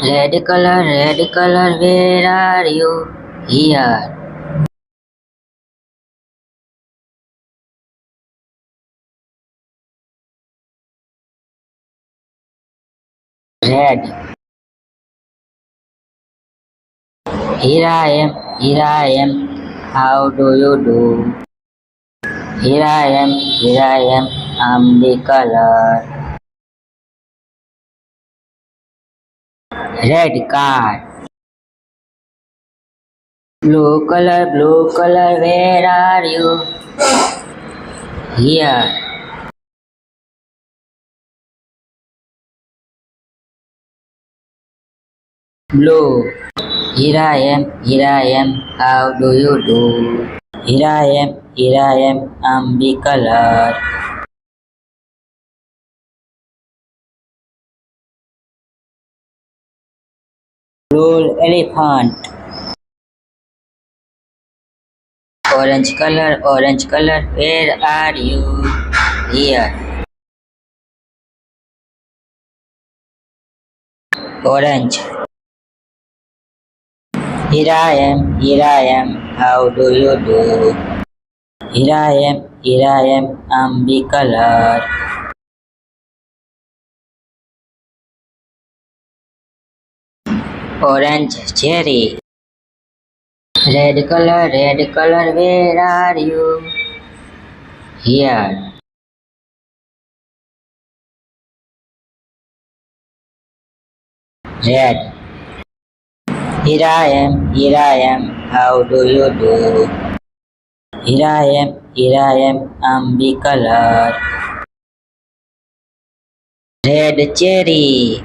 red color, where are you? Here. Red. Here I am. How do you do? Here I am. I'm the color. Red card. Blue color, where are you? Here. Blue. Here I am. How do you do? Here I am. I'm the color. Blue elephant. Orange color, where are you? Here. Orange. Here I am, how do you do? Here I am, I'm the color. Orange cherry. Red color, where are you? Here. Red. Here I am, how do you do? Here I am, I'm the color. Red cherry.